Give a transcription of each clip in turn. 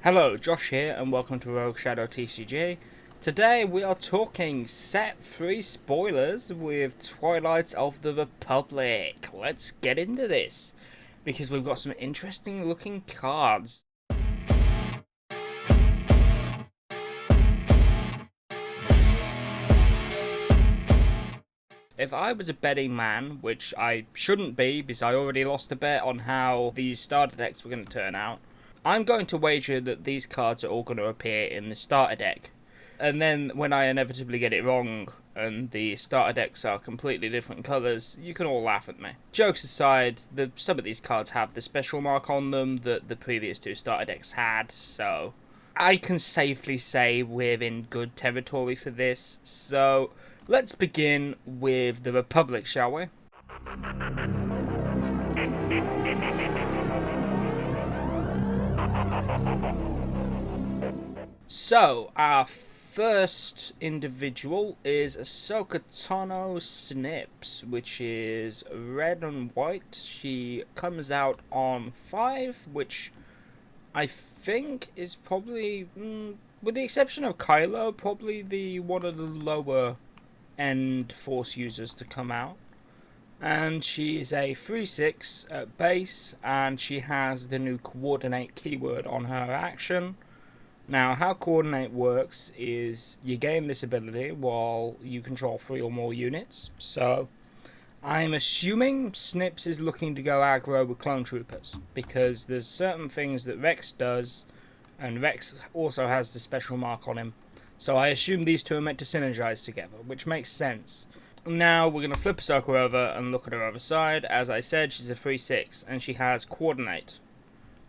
Hello, Josh here, and welcome to Rogue Shadow TCG. Today we are talking set 3 spoilers with Twilight of the Republic. Let's get into this, because we've got some interesting looking cards. If I was a betting man, which I shouldn't be because I already lost a bet on how these starter decks were going to turn out, I'm going to wager that these cards are all going to appear in the starter deck. And then when I inevitably get it wrong and the starter decks are completely different colours, you can all laugh at me. Jokes aside, some of these cards have the special mark on them that the previous two starter decks had, so I can safely say we're in good territory for this. So let's begin with the Republic, shall we? So, our first individual is Ahsoka Tano Snips, which is red and white. She comes out on 5, which I think is probably, with the exception of Kylo, probably the one of the lower end Force users to come out. And she is a 3/6 at base, and she has the new coordinate keyword on her action. Now, how coordinate works is you gain this ability while you control 3 or more units. So I'm assuming Snips is looking to go aggro with clone troopers, because there's certain things that Rex does, and Rex also has the special mark on him. So I assume these two are meant to synergize together, which makes sense. Now we're going to flip Ahsoka over and look at her other side. As I said, she's a 3/6 and she has coordinate.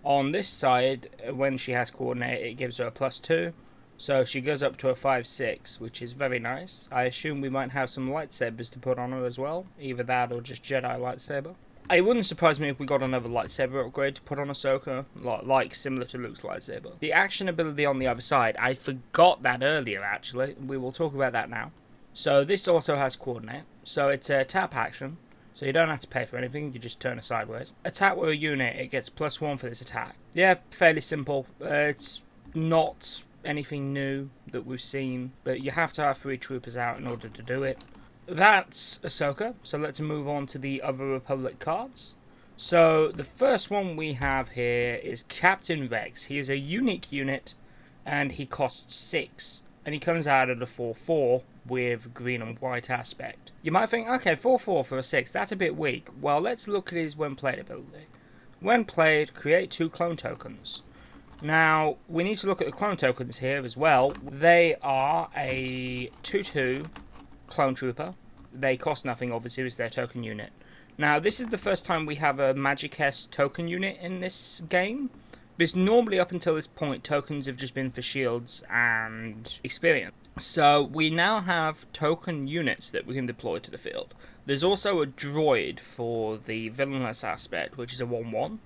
On this side, when she has coordinate, it gives her a +2. So she goes up to a 5/6, which is very nice. I assume we might have some lightsabers to put on her as well. Either that or just Jedi lightsaber. It wouldn't surprise me if we got another lightsaber upgrade to put on Ahsoka, like similar to Luke's lightsaber. The action ability on the other side, I forgot that earlier actually. We will talk about that now. So this also has coordinate. So it's a tap action. So you don't have to pay for anything, you just turn it sideways. Attack with a unit, it gets +1 for this attack. Yeah, fairly simple. It's not anything new that we've seen, but you have to have 3 troopers out in order to do it. That's Ahsoka, so let's move on to the other Republic cards. So the first one we have here is Captain Rex. He is a unique unit, and he costs 6. And he comes out at a 4/4 with green and white aspect. You might think, okay, 4/4 for a 6, that's a bit weak. Well, let's look at his when played ability. When played, create 2 clone tokens. Now, we need to look at the clone tokens here as well. They are a 2/2 clone trooper. They cost nothing, obviously, as their token unit. Now, this is the first time we have a Magicess token unit in this game. Because normally up until this point, tokens have just been for shields and experience. So we now have token units that we can deploy to the field. There's also a droid for the villainous aspect, which is a 1/1.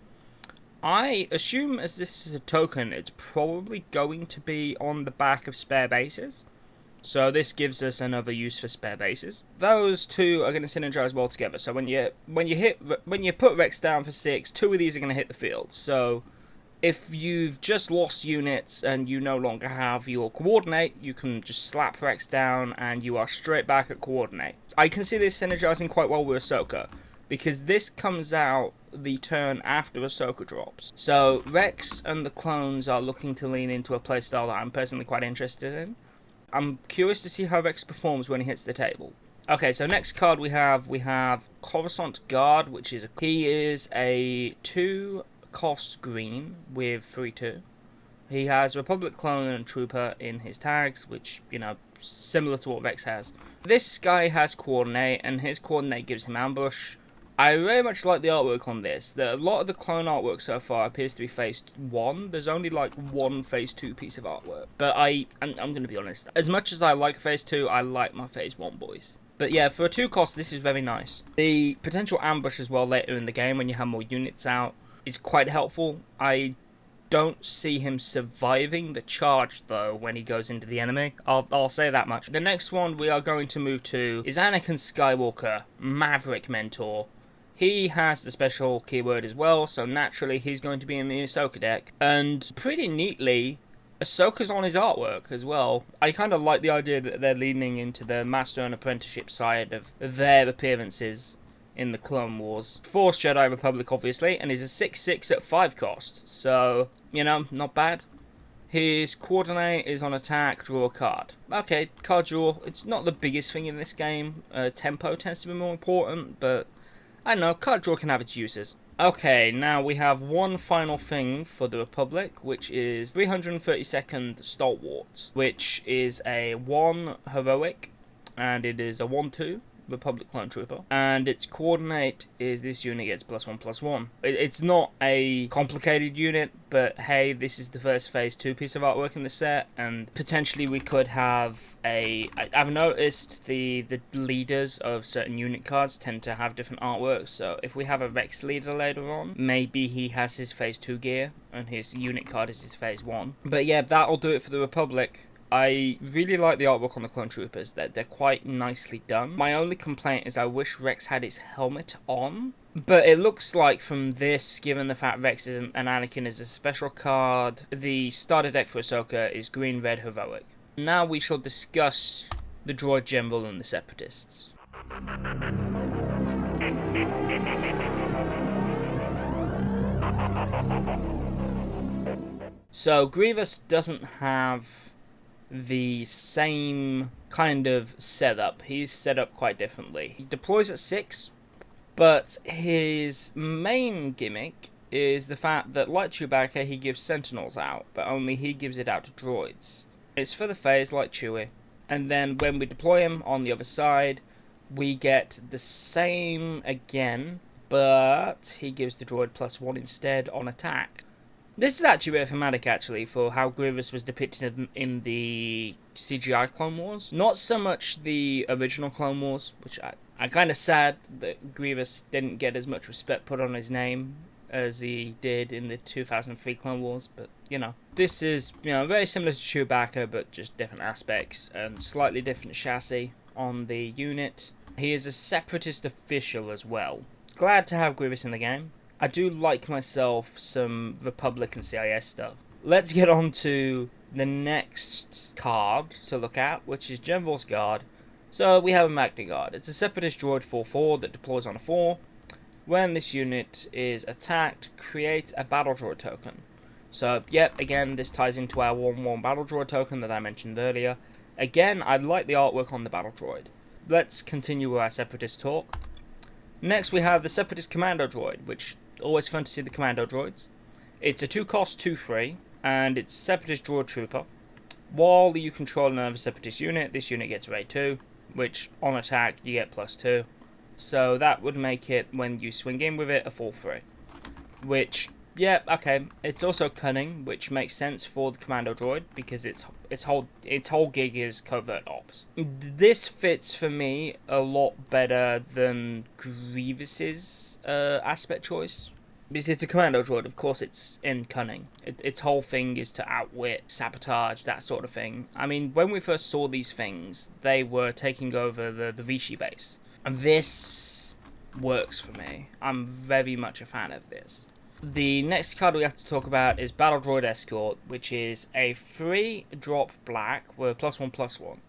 I assume as this is a token, it's probably going to be on the back of spare bases. So this gives us another use for spare bases. Those two are going to synergize well together. So when you put Rex down for 6, 2 of these are going to hit the field. So if you've just lost units and you no longer have your coordinate, you can just slap Rex down and you are straight back at coordinate. I can see this synergizing quite well with Ahsoka, because this comes out the turn after Ahsoka drops. So Rex and the clones are looking to lean into a playstyle that I'm personally quite interested in. I'm curious to see how Rex performs when he hits the table. Okay, so next card we have Coruscant Guard, which is he is a 2 cost green with 3/2. He has Republic Clone and Trooper in his tags, which, similar to what Rex has. This guy has coordinate, and his coordinate gives him ambush. I very much like the artwork on this. A lot of the clone artwork so far appears to be phase 1. There's only like one phase 2 piece of artwork. But I'm going to be honest. As much as I like phase 2, I like my phase 1 boys. But yeah, for a 2 cost, this is very nice. The potential ambush as well later in the game when you have more units out is quite helpful. I don't see him surviving the charge, though, when he goes into the enemy. I'll say that much. The next one we are going to move to is Anakin Skywalker, Maverick Mentor. He has the special keyword as well, so naturally he's going to be in the Ahsoka deck. And pretty neatly, Ahsoka's on his artwork as well. I kind of like the idea that they're leaning into the Master and Apprenticeship side of their appearances in the Clone Wars. Force Jedi Republic, obviously, and he's a 6/6 at 5 cost. So, you know, not bad. His coordinate is on attack, draw a card. Okay, card draw. It's not the biggest thing in this game. Tempo tends to be more important, but I don't know, card draw can have its uses. Okay, now we have one final thing for the Republic, which is 332nd Stalwart, which is a 1 heroic, and it is a 1/2 Republic Clone Trooper, and its coordinate is this unit gets +1/+1. It's not a complicated unit, but hey, this is the first phase 2 piece of artwork in the set, and potentially we could have I've noticed the leaders of certain unit cards tend to have different artworks, so if we have a Rex leader later on, maybe he has his phase 2 gear and his unit card is his phase 1. But yeah, that'll do it for the Republic. I really like the artwork on the Clone Troopers. They're quite nicely done. My only complaint is I wish Rex had his helmet on. But it looks like from this, given the fact Rex and Anakin is a special card, the starter deck for Ahsoka is green, red, heroic. Now we shall discuss the Droid General and the Separatists. So Grievous doesn't have the same kind of setup. He's set up quite differently. He deploys at 6, but his main gimmick is the fact that, like Chewbacca, he gives Sentinels out, but only he gives it out to droids. It's for the phase, like Chewie. And then when we deploy him on the other side, we get the same again, but he gives the droid +1 instead on attack. This is actually very thematic, actually, for how Grievous was depicted in the CGI Clone Wars. Not so much the original Clone Wars, which I'm kind of sad that Grievous didn't get as much respect put on his name as he did in the 2003 Clone Wars, but, you know. This is, you know, very similar to Chewbacca, but just different aspects, and slightly different chassis on the unit. He is a Separatist official as well. Glad to have Grievous in the game. I do like myself some Republic and CIS stuff. Let's get on to the next card to look at, which is General's Guard. So we have a Magna Guard. It's a Separatist droid 4/4 that deploys on a 4. When this unit is attacked, create a battle droid token. So, yep, again, this ties into our 1/1 battle droid token that I mentioned earlier. Again, I like the artwork on the battle droid. Let's continue with our Separatist talk. Next, we have the Separatist Commando Droid, which always fun to see the Commando Droids. It's a 2-cost, 2/3, and it's Separatist Droid Trooper. While you control another Separatist unit, this unit gets Ray 2, which on attack you get +2. So that would make it, when you swing in with it, a 4/3. Which, yeah, okay. It's also cunning, which makes sense for the Commando Droid, because its whole gig is covert ops. This fits for me a lot better than Grievous's aspect choice. Because it's a Commando Droid, of course it's in cunning. Its whole thing is to outwit, sabotage, that sort of thing. I mean, when we first saw these things, they were taking over the Vichy base. And this works for me. I'm very much a fan of this. The next card we have to talk about is Battle Droid Escort, which is a 3-drop black with +1/+1.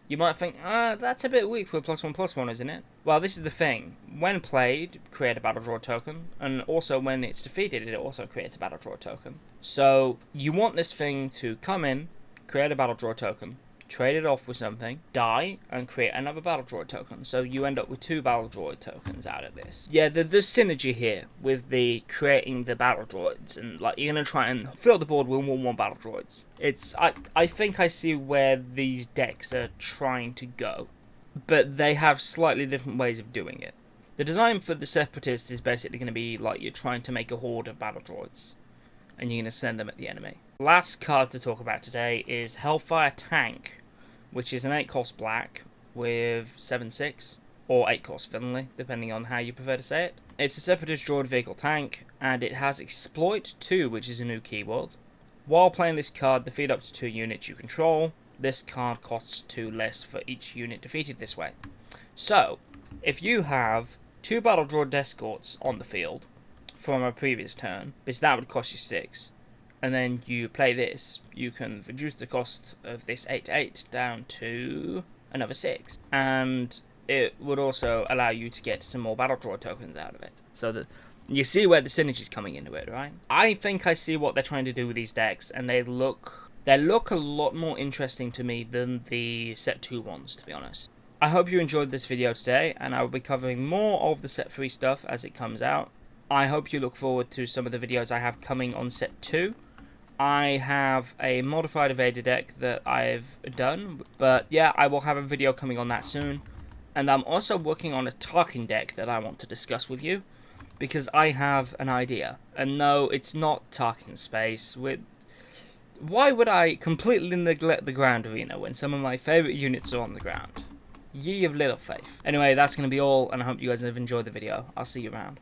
You might think, that's a bit weak for a +1/+1, isn't it? Well, this is the thing. When played, create a Battle Droid token, and also when it's defeated, it also creates a Battle Droid token. So, you want this thing to come in, create a Battle Droid token, trade it off with something, die, and create another Battle Droid token. So you end up with 2 Battle Droid tokens out of this. Yeah, there's synergy here with the creating the Battle Droids, and like you're gonna try and fill the board with 1/1 Battle Droids. I think I see where these decks are trying to go, but they have slightly different ways of doing it. The design for the Separatists is basically going to be like you're trying to make a horde of Battle Droids, and you're going to send them at the enemy. Last card to talk about today is Hellfire Tank, which is an 8-cost black with 7/6, or 8-cost Finley, depending on how you prefer to say it. It's a Separatist droid vehicle tank, and it has Exploit 2, which is a new keyword. While playing this card, defeat up to 2 units you control. This card costs 2 less for each unit defeated this way. So, if you have 2 Battle Droid escorts on the field from a previous turn, because that would cost you 6. And then you play this, you can reduce the cost of this 8/8 down to another 6. And it would also allow you to get some more Battle Droid tokens out of it. So that you see where the synergy's coming into it, right? I think I see what they're trying to do with these decks, and they look a lot more interesting to me than the Set 2 ones, to be honest. I hope you enjoyed this video today, and I will be covering more of the Set 3 stuff as it comes out. I hope you look forward to some of the videos I have coming on Set 2. I have a modified Evader deck that I've done, but yeah, I will have a video coming on that soon. And I'm also working on a Tarkin deck that I want to discuss with you, because I have an idea. And no, it's not Tarkin Space. Why would I completely neglect the ground arena when some of my favourite units are on the ground? Ye of little faith. Anyway, that's going to be all, and I hope you guys have enjoyed the video. I'll see you around.